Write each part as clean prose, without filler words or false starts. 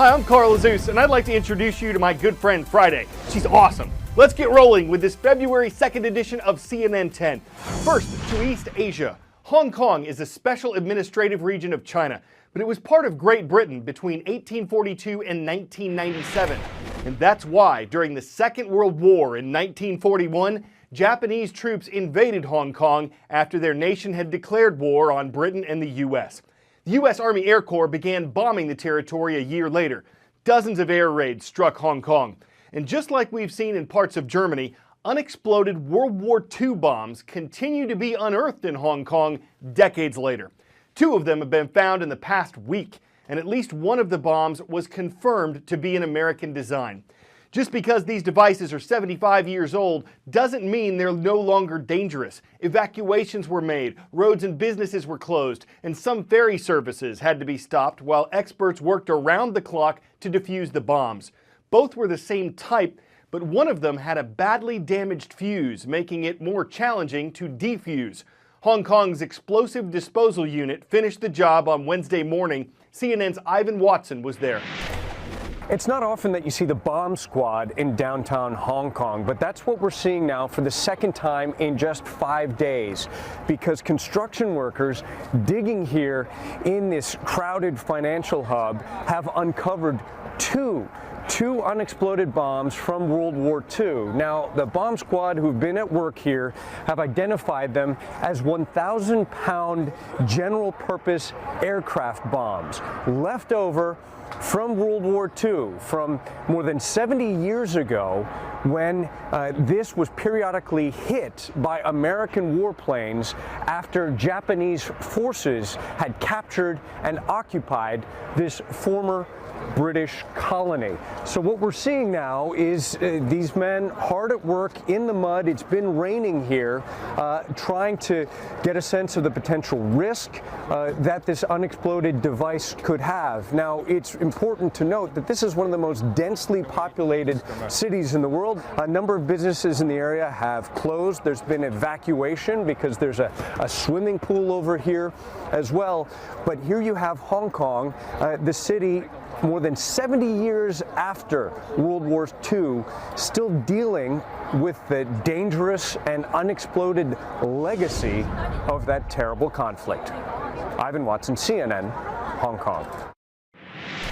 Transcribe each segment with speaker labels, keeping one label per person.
Speaker 1: Hi, I'm Cral Azuz, and I'd like to introduce you to my good friend Friday. She's awesome. Let's get rolling with this February 2nd edition of CNN 10. First, to East Asia. Hong Kong is a special administrative region of China, but it was part of Great Britain between 1842 and 1997. And that's why, during the Second World War in 1941, Japanese troops invaded Hong Kong after their nation had declared war on Britain and the U.S. The U.S. Army Air Corps began bombing the territory a year later. Dozens of air raids struck Hong Kong. And just like we've seen in parts of Germany, unexploded World War II bombs continue to be unearthed in Hong Kong decades later. 2 of them have been found in the past week, and at least one of the bombs was confirmed to be an American design. Just because these devices are 75 years old doesn't mean they're no longer dangerous. Evacuations were made, roads and businesses were closed, and some ferry services had to be stopped while experts worked around the clock to defuse the bombs. Both were the same type, but one of them had a badly damaged fuse, making it more challenging to defuse. Hong Kong's explosive disposal unit finished the job on Wednesday morning. CNN's Ivan Watson was there.
Speaker 2: It's not often that you see the bomb squad in downtown Hong Kong, but that's what we're seeing now for the second time in just 5 days, because construction workers digging here in this crowded financial hub have uncovered two unexploded bombs from World War II. Now, the bomb squad who've been at work here have identified them as 1,000-pound general-purpose aircraft bombs left over from World War II, from more than 70 years ago, when this was periodically hit by American warplanes after Japanese forces had captured and occupied this former British colony. So what we're seeing now is these men hard at work in the mud. It's been raining here, trying to get a sense of the potential risk that this unexploded device could have. Now, it's important to note that this is one of the most densely populated cities in the world. A number of businesses in the area have closed. There's been evacuation because there's a swimming pool over here as well. But here you have Hong Kong, the city more than 70 years after World War II, still dealing with the dangerous and unexploded legacy of that terrible conflict. Ivan Watson, CNN, Hong Kong.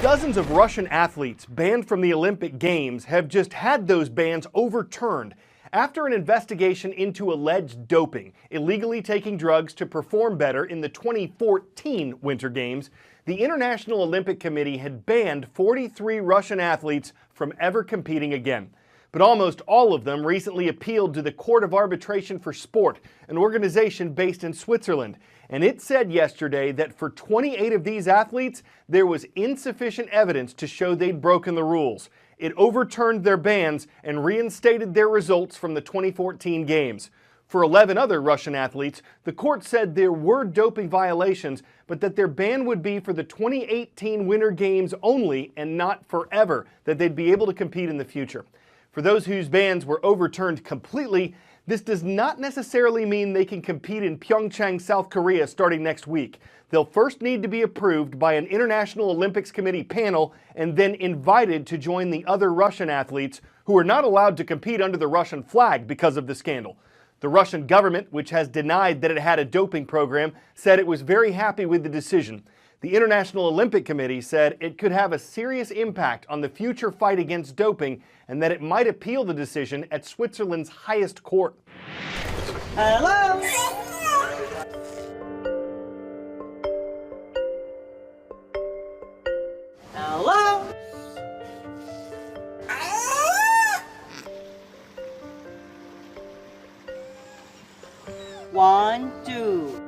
Speaker 1: Dozens of Russian athletes banned from the Olympic Games have just had those bans overturned after an investigation into alleged doping, illegally taking drugs to perform better in the 2014 Winter Games. The International Olympic Committee had banned 43 Russian athletes from ever competing again. But almost all of them recently appealed to the Court of Arbitration for Sport, an organization based in Switzerland. And it said yesterday that for 28 of these athletes, there was insufficient evidence to show they'd broken the rules. It overturned their bans and reinstated their results from the 2014 Games. For 11 other Russian athletes, the court said there were doping violations, but that their ban would be for the 2018 Winter Games only and not forever, that they'd be able to compete in the future. For those whose bans were overturned completely, this does not necessarily mean they can compete in Pyeongchang, South Korea starting next week. They'll first need to be approved by an International Olympics Committee panel and then invited to join the other Russian athletes who are not allowed to compete under the Russian flag because of the scandal. The Russian government, which has denied that it had a doping program, said it was very happy with the decision. The International Olympic Committee said it could have a serious impact on the future fight against doping and that it might appeal the decision at Switzerland's highest court.
Speaker 3: Hello? Hello? 1, 2.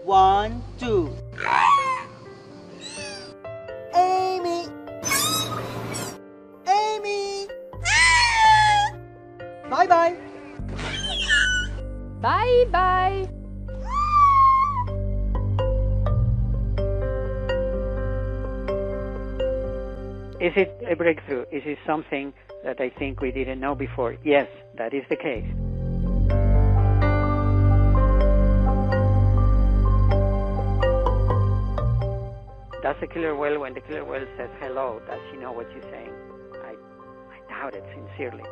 Speaker 3: 1, 2. Amy! Amy! Bye-bye!
Speaker 4: Bye-bye!
Speaker 5: Is it a breakthrough? Is it something that I think we didn't know before? Yes, that is the case. does the killer whale, when the killer whale says hello, does she know what she's saying? I doubt it, sincerely.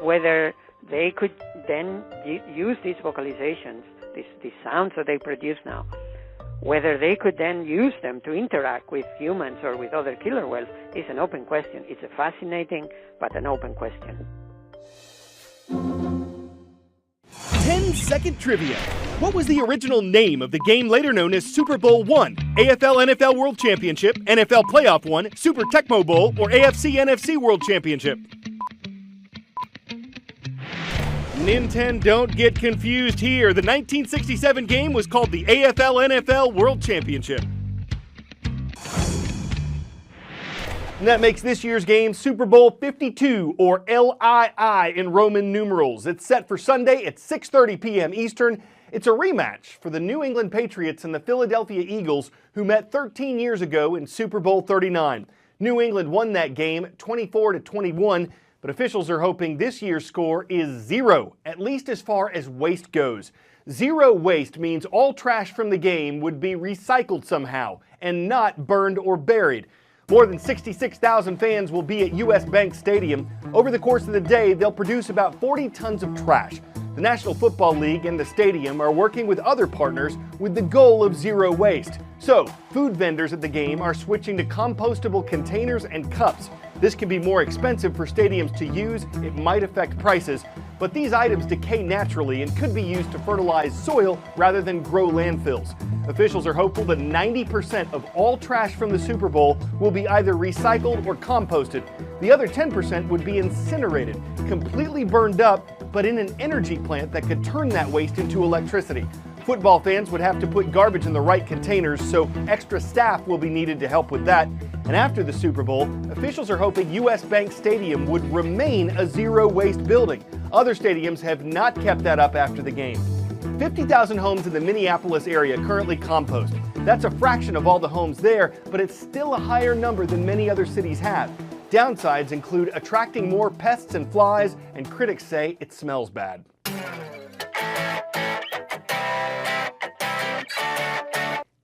Speaker 5: Whether they could then use these vocalizations, these sounds that they produce now, whether they could then use them to interact with humans or with other killer whales is an open question. It's a fascinating but an open question.
Speaker 1: 10-second trivia. What was the original name of the game later known as Super Bowl I? AFL NFL World Championship, NFL Playoff 1, Super Tecmo Bowl, or AFC NFC World Championship? Nintendo, don't get confused here. The 1967 game was called the AFL NFL World Championship. And that makes this year's game Super Bowl 52, or LII in Roman numerals. It's set for Sunday at 6:30 p.m. Eastern. It's a rematch for the New England Patriots and the Philadelphia Eagles, who met 13 years ago in Super Bowl 39. New England won that game 24-21. But officials are hoping this year's score is 0, at least as far as waste goes. 0 waste means all trash from the game would be recycled somehow and not burned or buried. More than 66,000 fans will be at US Bank Stadium. Over the course of the day, they'll produce about 40 tons of trash. The National Football League and the stadium are working with other partners with the goal of 0 waste. So, food vendors at the game are switching to compostable containers and cups. This can be more expensive for stadiums to use. It might affect prices, but these items decay naturally and could be used to fertilize soil rather than grow landfills. Officials are hopeful that 90% of all trash from the Super Bowl will be either recycled or composted. The other 10% would be incinerated, completely burned up, but in an energy plant that could turn that waste into electricity. Football fans would have to put garbage in the right containers, so extra staff will be needed to help with that. And after the Super Bowl, officials are hoping US Bank Stadium would remain a 0 waste building. Other stadiums have not kept that up after the game. 50,000 homes in the Minneapolis area currently compost. That's a fraction of all the homes there, but it's still a higher number than many other cities have. Downsides include attracting more pests and flies, and critics say it smells bad.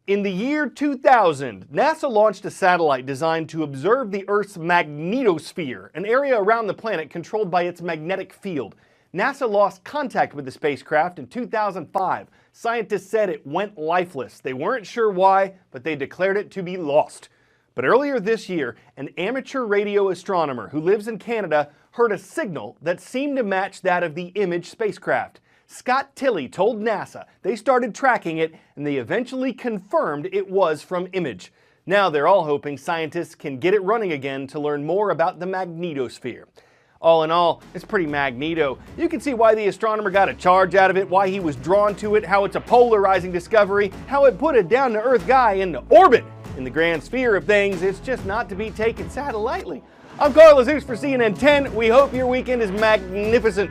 Speaker 1: In the year 2000, NASA launched a satellite designed to observe the Earth's magnetosphere, an area around the planet controlled by its magnetic field. NASA lost contact with the spacecraft in 2005. Scientists said it went lifeless. They weren't sure why, but they declared it to be lost. But earlier this year, an amateur radio astronomer who lives in Canada heard a signal that seemed to match that of the IMAGE spacecraft. Scott Tilley told NASA they started tracking it, and they eventually confirmed it was from IMAGE. Now they're all hoping scientists can get it running again to learn more about the magnetosphere. All in all, it's pretty magneto. You can see why the astronomer got a charge out of it, why he was drawn to it, how it's a polarizing discovery, how it put a down-to-earth guy into orbit. In the grand sphere of things, it's just not to be taken lightly. I'm Cral Azuz for CNN 10. We hope your weekend is magnificent.